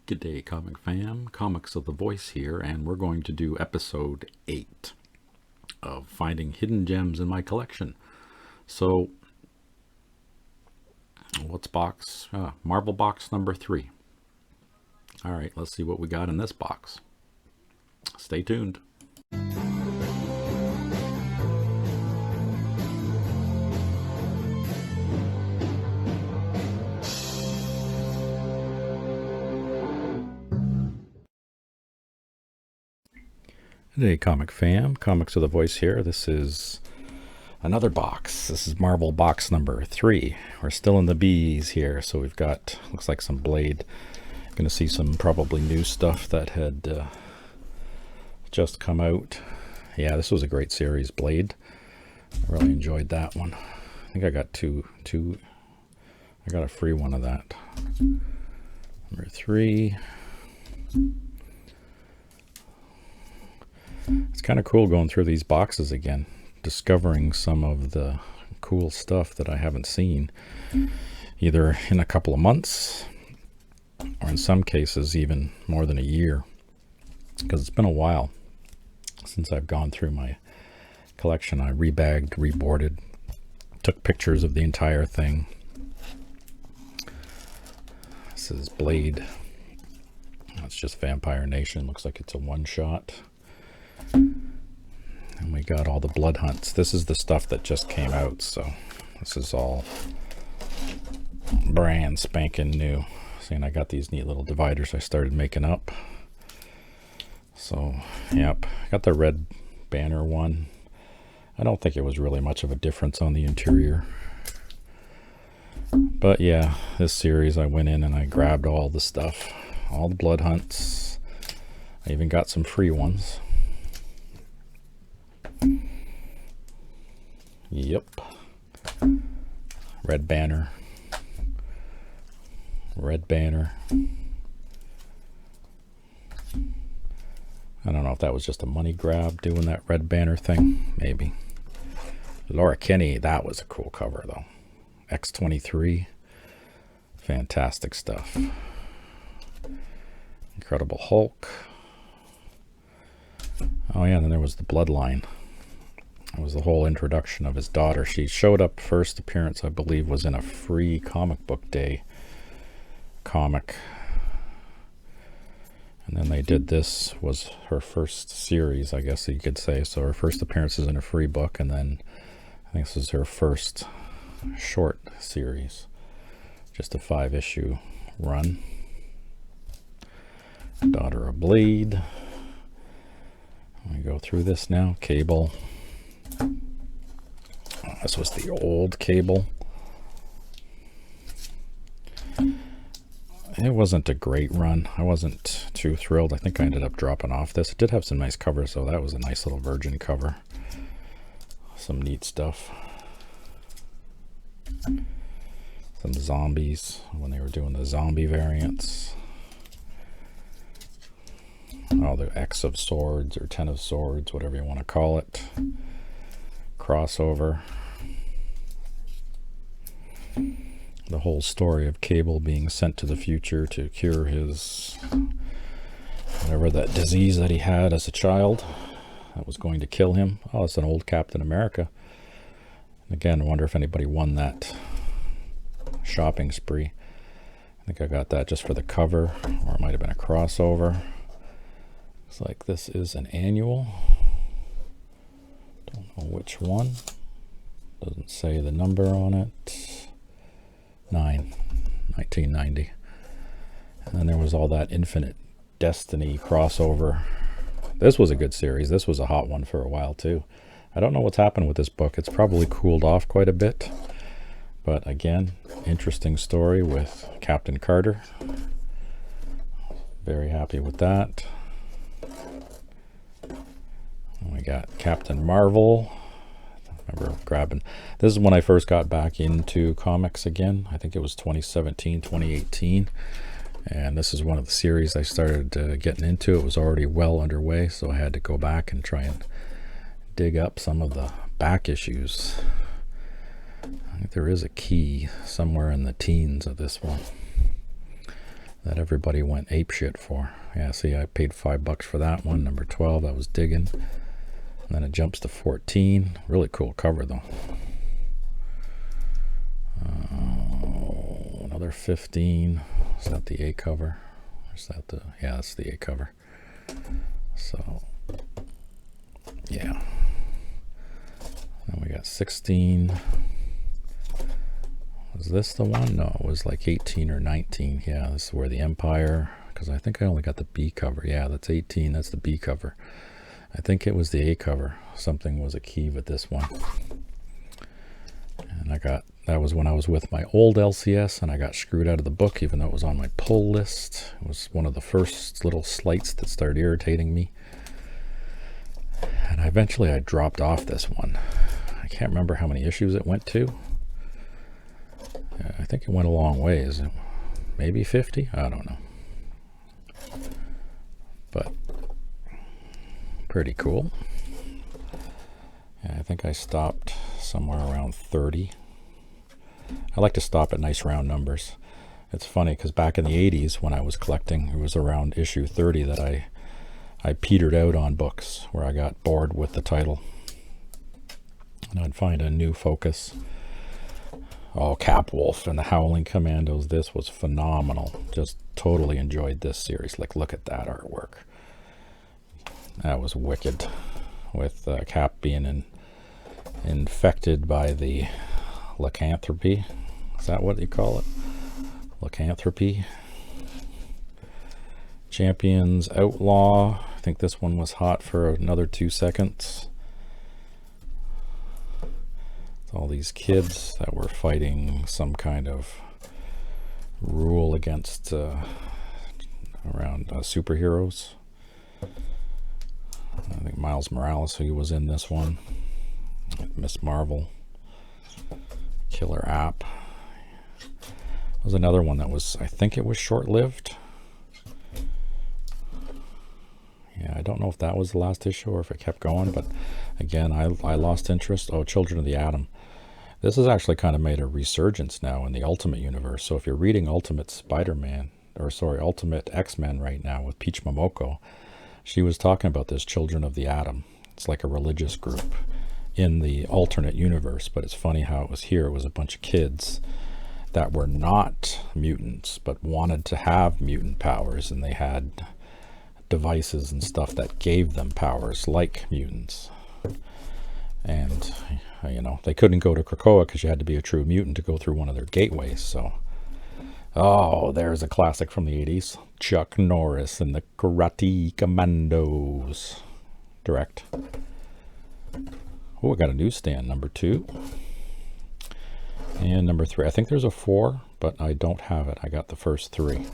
G'day comic fam, Comics of the Voice here, and we're going to do episode 8 of Finding Hidden Gems in My Collection. So, what's box? Marvel box number 3. Alright, let's see what we got in this box. Stay tuned. Hey comic fam, Comics of the Voice here. This is another box. This is Marvel box number 3. We're still in the B's here, so we've got, looks like some Blade. Going to see some probably new stuff that had just come out. Yeah, this was a great series, Blade. I really enjoyed that one. I think I got two. I got a free one of that. Number 3. It's kind of cool going through these boxes again, discovering some of the cool stuff that I haven't seen either in a couple of months or in some cases even more than a year, because it's been a while since I've gone through my collection. I rebagged, reboarded, took pictures of the entire thing. This is Blade. That's just Vampire Nation. Looks like it's a one-shot. And we got all the Blood Hunts. This is the stuff that just came out, so this is all brand spanking new. See, and I got these neat little dividers I started making up. So, yep, got the Red Banner one. I don't think it was really much of a difference on the interior. But yeah, this series I went in and I grabbed all the stuff, all the Blood Hunts. I even got some free ones. Yep. Red Banner. Red Banner. I don't know if that was just a money grab doing that Red Banner thing. Maybe. Laura Kinney, that was a cool cover though. X-23. Fantastic stuff. Incredible Hulk. Oh yeah, and then there was the Bloodline. It was the whole introduction of his daughter. She showed up, first appearance I believe was in a free comic book day comic. And then they did this, was her first series, I guess you could say. So her first appearance is in a free book, and then I think this is her first short series. Just a 5-issue run. Daughter of Blade. Let me go through this now. Cable. This was the old Cable. It wasn't a great run. I wasn't too thrilled. I think I ended up dropping off this. It did have some nice covers, so that was a nice little Virgin cover. Some neat stuff. Some zombies when they were doing the zombie variants. Oh, the X of Swords or 10 of Swords, whatever you want to call it. Crossover. The whole story of Cable being sent to the future to cure his whatever that disease that he had as a child that was going to kill him. Oh, it's an old Captain America. And again, I wonder if anybody won that shopping spree. I think I got that just for the cover, or it might have been a crossover. Looks like this is an annual. Don't know which one. Doesn't say the number on it. 1990. And then there was all that Infinite Destiny crossover. This was a good series. This was a hot one for a while too. I don't know what's happened with this book. It's probably cooled off quite a bit. But again, interesting story with Captain Carter. Very happy with that. We got Captain Marvel. I remember grabbing, this is when I first got back into comics again. I think it was 2017, 2018. And this is one of the series I started getting into. It was already well underway, so I had to go back and try and dig up some of the back issues. I think there is a key somewhere in the teens of this one. that everybody went apeshit for. Yeah, see, I paid $5 for that one. Number 12, I was digging. And then it jumps to 14. Really cool cover, though. Another 15. Is that the A cover? Or is that the... Yeah, that's the A cover. So, yeah. Then we got 16. Was this the one? No, it was like 18 or 19. Yeah, this is where the Empire, because I think I only got the B cover. Yeah, that's 18. That's the B cover. I think it was the A cover. Something was a key with this one. And I got, that was when I was with my old LCS, and I got screwed out of the book, even though it was on my pull list. It was one of the first little slights that started irritating me. And eventually I dropped off this one. I can't remember how many issues it went to. I think it went a long ways. Maybe 50? I don't know. But pretty cool. Yeah, I think I stopped somewhere around 30. I like to stop at nice round numbers. It's funny because back in the 80s when I was collecting, it was around issue 30 that I petered out on books where I got bored with the title. And I'd find a new focus. Oh, Capwolf and the Howling Commandos. This was phenomenal. Just totally enjoyed this series. Like, look at that artwork. That was wicked. With Cap being infected by the lycanthropy. Is that what you call it? Lycanthropy. Champions Outlaw. I think this one was hot for another 2 seconds. All these kids that were fighting some kind of rule against around superheroes. I think Miles Morales, who was in this one. Miss Marvel. Killer App. There was another one that was, I think it was short-lived. Yeah, I don't know if that was the last issue or if it kept going, but again, I lost interest. Oh, Children of the Atom. This has actually kind of made a resurgence now in the Ultimate Universe. So if you're reading Ultimate Spider-Man, or sorry, Ultimate X-Men right now with Peach Momoko, she was talking about this Children of the Atom. It's like a religious group in the alternate universe, but it's funny how it was here. It was a bunch of kids that were not mutants, but wanted to have mutant powers, and they had devices and stuff that gave them powers like mutants. And you know, they couldn't go to Krakoa because you had to be a true mutant to go through one of their gateways. So, oh, there's a classic from the 80s. Chuck Norris and the Karate Commandos. Direct. Oh, I got a newsstand, number 2. And number 3. I think there's a 4, but I don't have it. I got the first 3.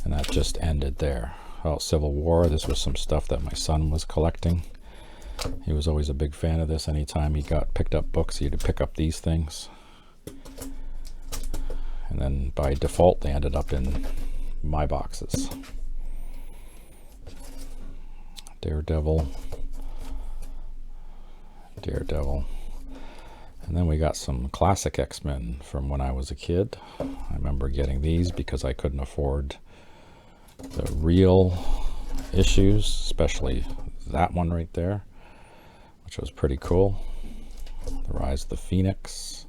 And that just ended there. Oh, Civil War. This was some stuff that my son was collecting. He was always a big fan of this. Anytime he got picked up books, he had to pick up these things. And then by default, they ended up in my boxes. Daredevil. And then we got some classic X-Men from when I was a kid. I remember getting these because I couldn't afford the real issues, especially that one right there, which was pretty cool. The Rise of the Phoenix.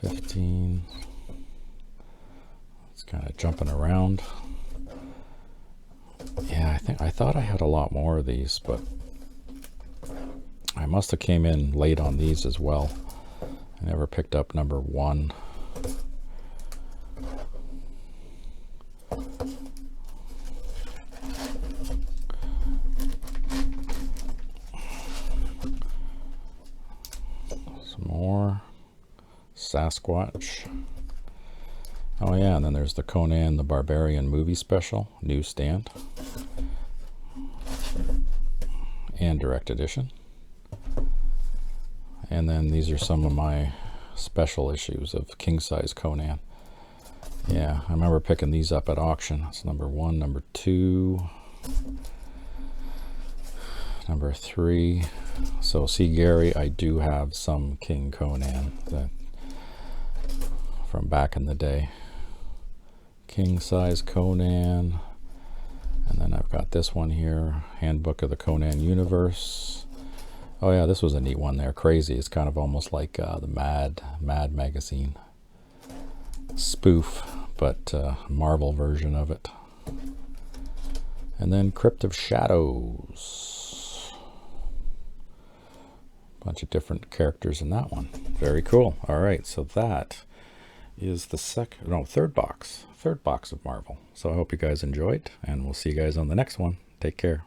15. It's kind of jumping around. Yeah, I thought I had a lot more of these, but I must have came in late on these as well. I never picked up number 1. Some more Sasquatch. Oh yeah, and then there's the Conan the Barbarian movie special, newsstand, and direct edition. And then these are some of my special issues of King Size Conan. Yeah, I remember picking these up at auction. That's number 1, number 2, number 3. So see, Gary, I do have some King Conan. That from back in the day. King Size Conan. And then I've got this one here, Handbook of the Conan Universe. Oh yeah, this was a neat one there. Crazy. It's kind of almost like the Mad magazine spoof, but Marvel version of it. And then Crypt of Shadows. Bunch of different characters in that one. Very cool. All right, so that is the third box of Marvel. So I hope you guys enjoyed, and we'll see you guys on the next one. Take care.